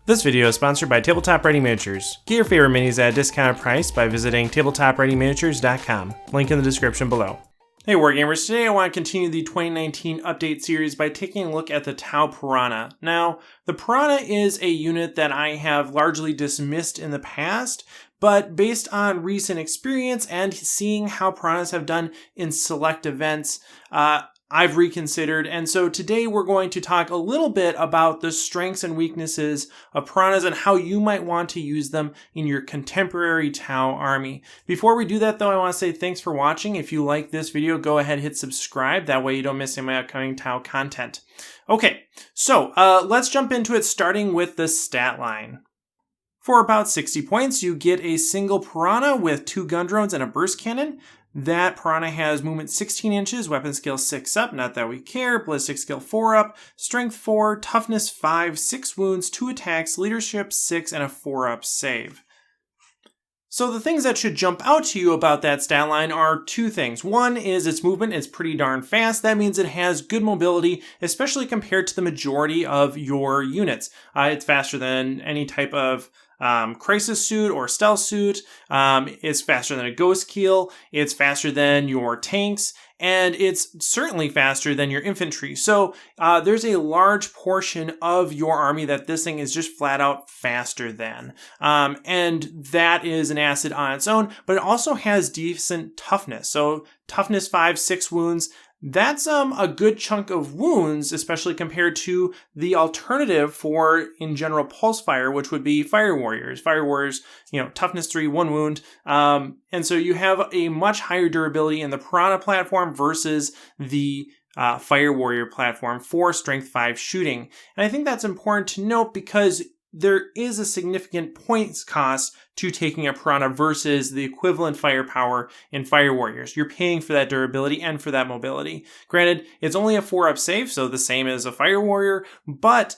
This video is sponsored by Tabletop Ready Miniatures. Get your favorite minis at a discounted price by visiting tabletopreadyminiatures.com. Link in the description below. Hey Wargamers, today I want to continue the 2019 update series by taking a look at the Tau Piranha. Now, the Piranha is a unit that I have largely dismissed in the past, but based on recent experience and seeing how Piranhas have done in select events, I've reconsidered, and so today we're going to talk a little bit about the strengths and weaknesses of Piranhas and how you might want to use them in your contemporary Tau army. Before we do that though, I want to say thanks for watching. If you like this video, go ahead and hit subscribe. That way you don't miss any of my upcoming Tau content. Okay, so let's jump into it, starting with the stat line. For about 60 points, you get a single Piranha with 2 gun drones and a burst cannon. That Piranha has movement 16 inches, weapon skill 6 up, not that we care, ballistic skill 4 up, strength 4, toughness 5, 6 wounds, 2 attacks, leadership 6, and a 4 up save. So the things that should jump out to you about that stat line are 2 things. One is its movement is pretty darn fast. That means it has good mobility, especially compared to the majority of your units. It's faster than any type of crisis suit or stealth suit. It's faster than a ghost keel. It's faster than your tanks, and it's certainly faster than your infantry. So there's a large portion of your army that this thing is just flat out faster than. And that is an asset on its own, but it also has decent toughness. So toughness 5, 6 wounds. That's a good chunk of wounds, especially compared to the alternative for, in general, pulse fire, which would be fire warriors. Fire warriors, toughness 3, 1 wound. And so you have a much higher durability in the Piranha platform versus the fire warrior platform for strength 5 shooting. And I think that's important to note because there is a significant points cost to taking a Piranha versus the equivalent firepower in Fire Warriors. You're paying for that durability and for that mobility. Granted, it's only a 4-up save, so the same as a Fire Warrior, but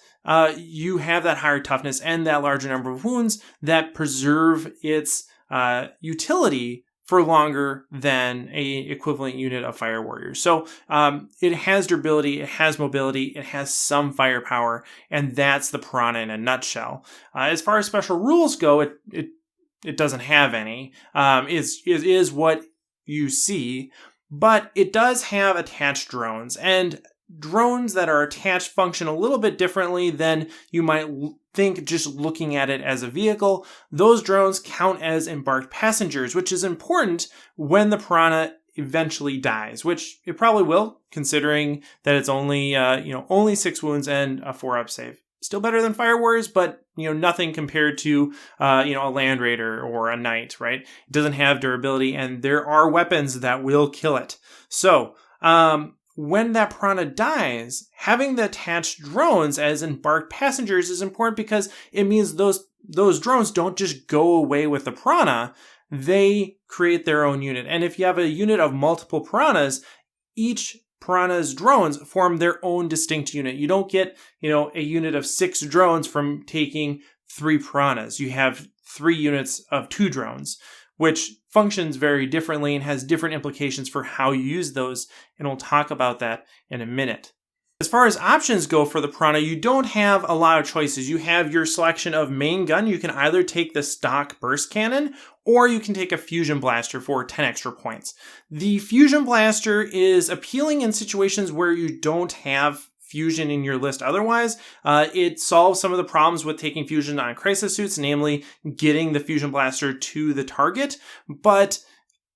you have that higher toughness and that larger number of wounds that preserve its utility for longer than a equivalent unit of Fire Warriors. So it has durability, it has mobility, it has some firepower, and that's the Piranha in a nutshell. As far as special rules go, it doesn't have any. It is what you see, but it does have attached drones, and drones that are attached function a little bit differently than you might think just looking at it as a vehicle. Those drones count as embarked passengers, which is important when the Piranha eventually dies, which it probably will, considering that it's only only 6 wounds and a 4-up save. Still better than Fire Warriors, but nothing compared to a Land Raider or a Knight, right? It doesn't have durability, and there are weapons that will kill it. So when that Piranha dies, having the attached drones as embarked passengers is important because it means those drones don't just go away with the Piranha, they create their own unit. And if you have a unit of multiple Piranhas, each Piranha's drones form their own distinct unit. You don't get, a unit of 6 drones from taking 3 Piranhas. You have 3 units of 2 drones, which functions very differently and has different implications for how you use those, and we'll talk about that in a minute. As far as options go for the Piranha, you don't have a lot of choices. You have your selection of main gun. You can either take the stock burst cannon, or you can take a fusion blaster for 10 extra points. The fusion blaster is appealing in situations where you don't have fusion in your list otherwise. It solves some of the problems with taking fusion on crisis suits, namely getting the fusion blaster to the target, but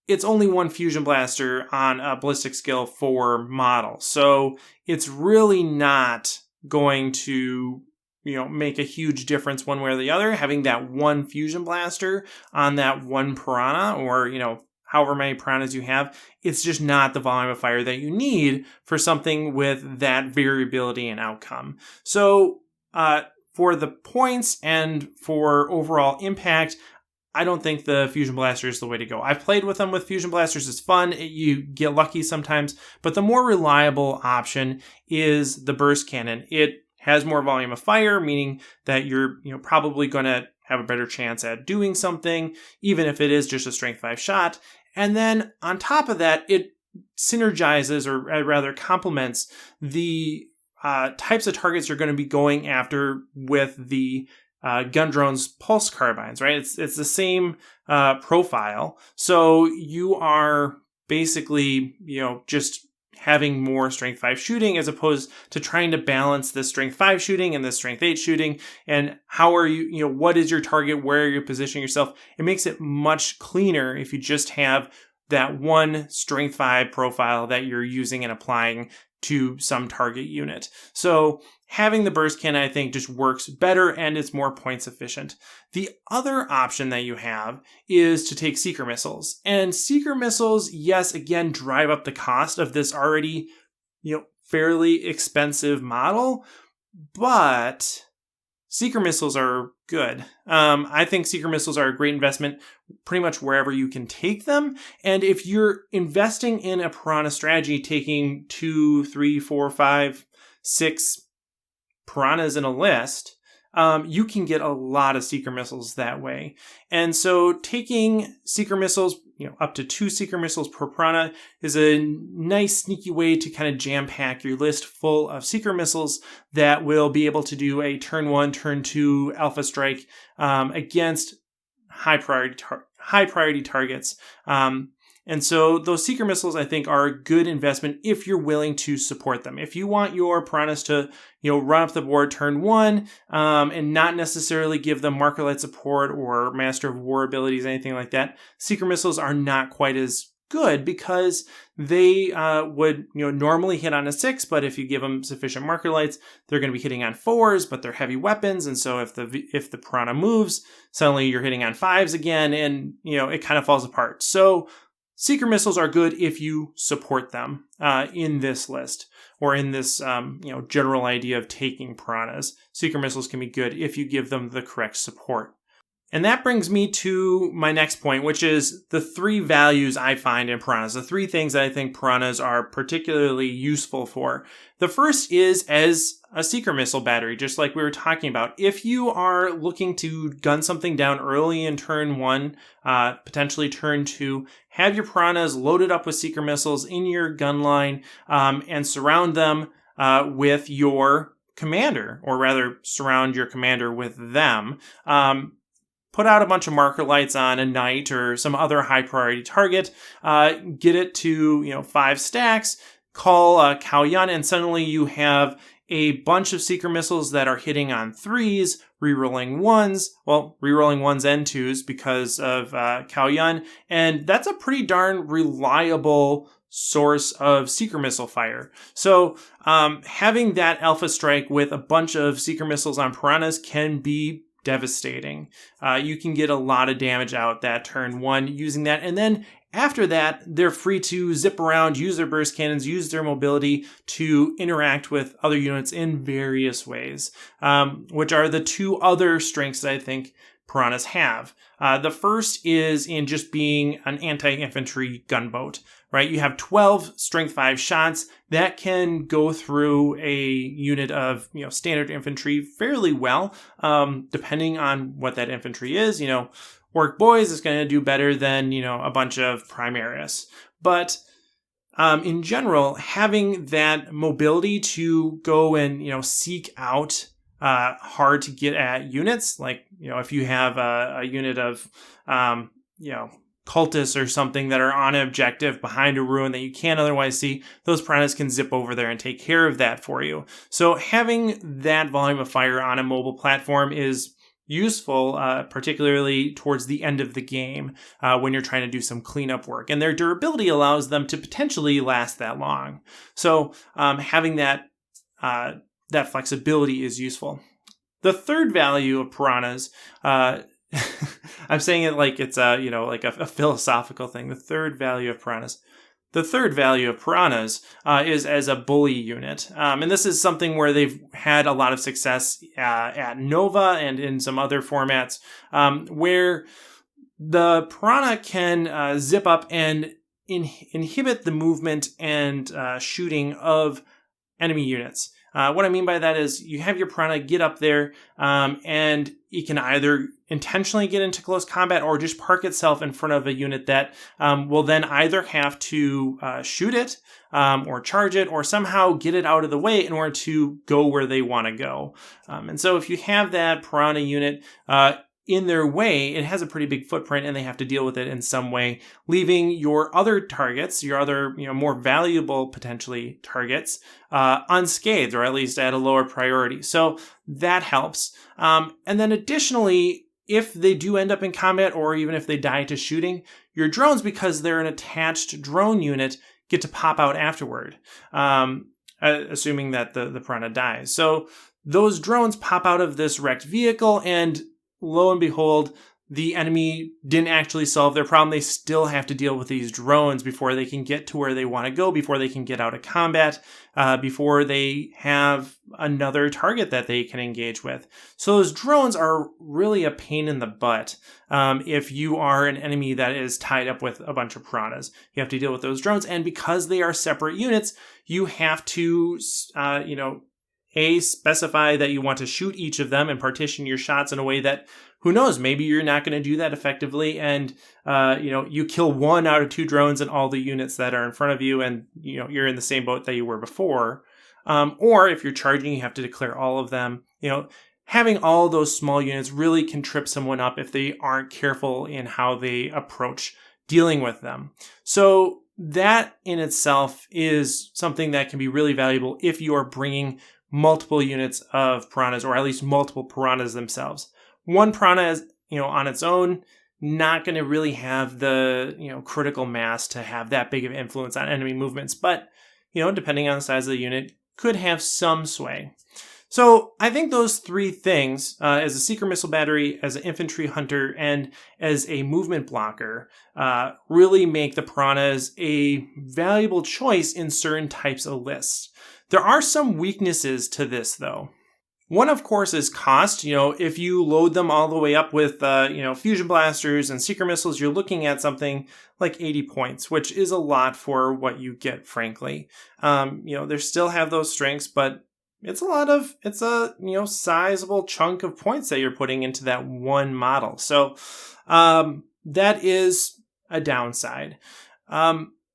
it's only 1 fusion blaster on a ballistic skill 4 model. So it's really not going to make a huge difference one way or the other, having that 1 fusion blaster on that 1 Piranha, or however many Piranhas you have. It's just not the volume of fire that you need for something with that variability and outcome. So for the points and for overall impact, I don't think the Fusion Blaster is the way to go. I've played with them with Fusion Blasters. It's fun. You get lucky sometimes. But the more reliable option is the Burst Cannon. It has more volume of fire, meaning that you're probably going to have a better chance at doing something, even if it is just a Strength 5 shot. And then on top of that, it synergizes, or rather complements, the types of targets you're going to be going after with the Gundrone's pulse carbines, right? It's the same profile. So you are basically, just having more strength 5 shooting as opposed to trying to balance the strength 5 shooting and the strength 8 shooting. And how are you, what is your target? Where are you positioning yourself? It makes it much cleaner if you just have that one strength 5 profile that you're using and applying to some target unit. So having the burst cannon, I think, just works better and it's more points efficient. The other option that you have is to take seeker missiles. And seeker missiles, yes, again, drive up the cost of this already, fairly expensive model, but seeker missiles are good. I think seeker missiles are a great investment pretty much wherever you can take them. And if you're investing in a Piranha strategy, taking 2, 3, 4, 5, 6 Piranhas in a list, you can get a lot of seeker missiles that way. And so taking seeker missiles, up to 2 seeker missiles per Piranha is a nice sneaky way to kind of jam pack your list full of seeker missiles that will be able to do a turn 1, turn 2 alpha strike against high priority targets. And so those seeker missiles, I think, are a good investment if you're willing to support them. If you want your Piranhas to, run up the board turn 1 and not necessarily give them marker light support or Master of War abilities, anything like that, seeker missiles are not quite as good because they would normally hit on a 6, but if you give them sufficient marker lights, they're going to be hitting on 4s, but they're heavy weapons, and so if the Piranha moves, suddenly you're hitting on 5s again, and it kind of falls apart. So seeker missiles are good if you support them in this list or in this general idea of taking Piranhas. Seeker missiles can be good if you give them the correct support. And that brings me to my next point, which is the 3 values I find in Piranhas, the 3 things that I think Piranhas are particularly useful for. The first is as a seeker missile battery, just like we were talking about. If you are looking to gun something down early in turn 1, potentially turn 2, have your Piranhas loaded up with seeker missiles in your gun line and surround them with your commander, or rather surround your commander with them. Put out a bunch of marker lights on a knight or some other high priority target, get it to 5 stacks, call Cao Yan, and suddenly you have a bunch of seeker missiles that are hitting on 3s, rerolling 1s, rerolling 1s and 2s because of Cao Yan, and that's a pretty darn reliable source of seeker missile fire. So having that alpha strike with a bunch of seeker missiles on Piranhas can be devastating. You can get a lot of damage out that turn 1 using that, and then after that, they're free to zip around, use their burst cannons, use their mobility to interact with other units in various ways, which are the 2 other strengths that I think Piranhas have. The first is in just being an anti-infantry gunboat, right? You have 12 strength 5 shots that can go through a unit of, standard infantry fairly well, depending on what that infantry is. Orc Boys is going to do better than, a bunch of Primaris. But in general, having that mobility to go and, seek out hard to get at units, like, if you have a unit of, cultists or something that are on an objective behind a ruin that you can't otherwise see, those Piranhas can zip over there and take care of that for you. So having that volume of fire on a mobile platform is useful, particularly towards the end of the game when you're trying to do some cleanup work. And their durability allows them to potentially last that long. So having that flexibility is useful. The third value of Piranhas, I'm saying it like it's a philosophical thing. The third value of Piranhas is as a bully unit. And this is something where they've had a lot of success at Nova and in some other formats where the Piranha can zip up and inhibit the movement and shooting of enemy units. What I mean by that is you have your Piranha get up there, and it can either intentionally get into close combat or just park itself in front of a unit that will then either have to shoot it or charge it or somehow get it out of the way in order to go where they want to go. And so if you have that Piranha unit in their way, it has a pretty big footprint and they have to deal with it in some way, leaving your other targets, your other more valuable potentially targets, unscathed or at least at a lower priority. So that helps. And then additionally, if they do end up in combat or even if they die to shooting, your drones, because they're an attached drone unit, get to pop out afterward, assuming that the Piranha dies. So those drones pop out of this wrecked vehicle, and lo and behold, the enemy didn't actually solve their problem. They still have to deal with these drones before they can get to where they want to go, before they can get out of combat, before they have another target that they can engage with. So those drones are really a pain in the butt if you are an enemy that is tied up with a bunch of Piranhas. You have to deal with those drones, and because they are separate units, you have to, specify that you want to shoot each of them and partition your shots in a way that, who knows, maybe you're not going to do that effectively, and you kill 1 out of 2 drones and all the units that are in front of you, and you're in the same boat that you were before. Or if you're charging, you have to declare all of them. Having all those small units really can trip someone up if they aren't careful in how they approach dealing with them. So that in itself is something that can be really valuable if you are bringing multiple units of Piranhas, or at least multiple Piranhas themselves. One Piranha is, on its own, not going to really have the, critical mass to have that big of influence on enemy movements, but, depending on the size of the unit, could have some sway. So I think those 3 things, as a seeker missile battery, as an infantry hunter, and as a movement blocker, really make the Piranhas a valuable choice in certain types of lists. There are some weaknesses to this, though. One, of course, is cost. If you load them all the way up with, fusion blasters and seeker missiles, you're looking at something like 80 points, which is a lot for what you get, frankly. They still have those strengths, but it's a sizable chunk of points that you're putting into that one model. So that is a downside.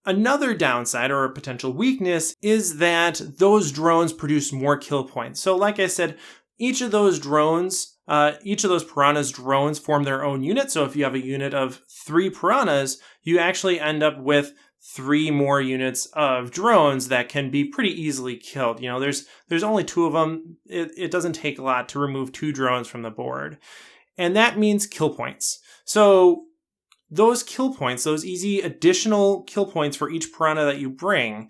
Another downside or a potential weakness is that those drones produce more kill points. So like I said, each of those Piranhas drones form their own unit. So if you have a unit of 3 Piranhas, you actually end up with 3 more units of drones that can be pretty easily killed. There's only 2 of them. It doesn't take a lot to remove 2 drones from the board. And that means kill points. So those kill points, those easy additional kill points for each Piranha that you bring,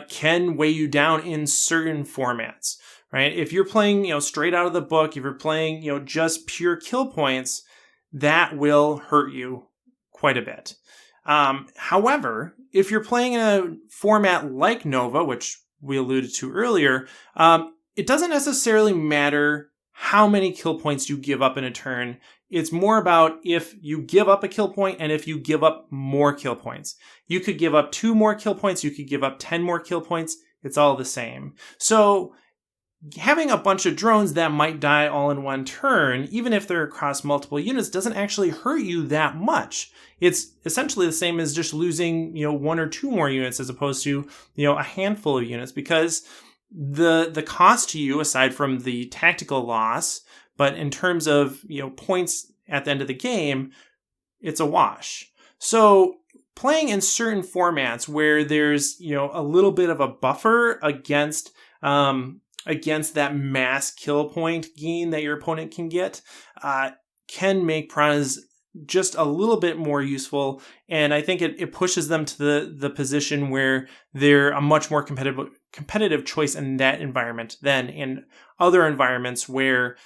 can weigh you down in certain formats, right? If you're playing, straight out of the book, if you're playing, just pure kill points, that will hurt you quite a bit. However, if you're playing in a format like Nova, which we alluded to earlier, it doesn't necessarily matter how many kill points you give up in a turn. It's more about if you give up a kill point and if you give up more kill points. You could give up 2 more kill points. You could give up 10 more kill points. It's all the same. So having a bunch of drones that might die all in one turn, even if they're across multiple units, doesn't actually hurt you that much. It's essentially the same as just losing, 1 or 2 more units as opposed to, a handful of units, because the cost to you, aside from the tactical loss, but in terms of, points at the end of the game, it's a wash. So playing in certain formats where there's, a little bit of a buffer against that mass kill point gain that your opponent can get, can make Piranhas just a little bit more useful. And I think it pushes them to the position where they're a much more competitive choice in that environment than in other environments where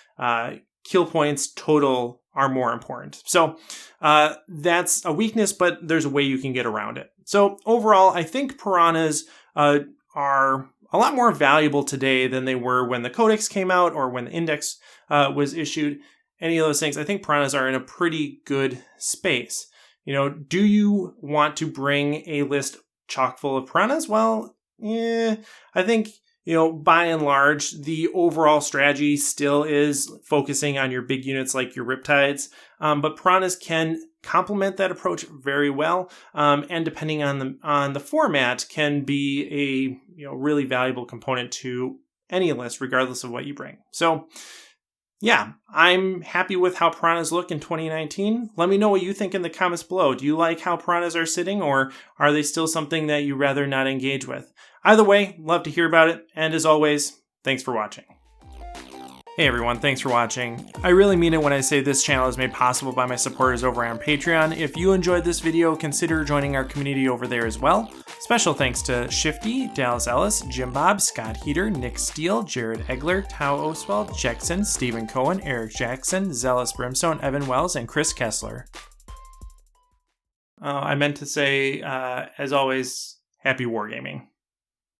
kill points total are more important. So that's a weakness, but there's a way you can get around it. So overall, I think Piranhas are a lot more valuable today than they were when the Codex came out or when the Index was issued. Any of those things, I think Piranhas are in a pretty good space. Do you want to bring a list chock full of Piranhas? Well, I think by and large, the overall strategy still is focusing on your big units like your Riptides, but Piranhas can complement that approach very well, and depending on the format, can be a really valuable component to any list, regardless of what you bring. So, yeah, I'm happy with how Piranhas look in 2019. Let me know what you think in the comments below. Do you like how Piranhas are sitting, or are they still something that you rather not engage with? Either way, love to hear about it, and as always, thanks for watching. Hey everyone, thanks for watching. I really mean it when I say this channel is made possible by my supporters over on Patreon. If you enjoyed this video, consider joining our community over there as well. Special thanks to Shifty, Dallas Ellis, Jim Bob, Scott Heater, Nick Steele, Jared Egler, Tau Oswald, Jackson, Stephen Cohen, Eric Jackson, Zealous Brimstone, Evan Wells, and Chris Kessler. I meant to say, as always, happy wargaming.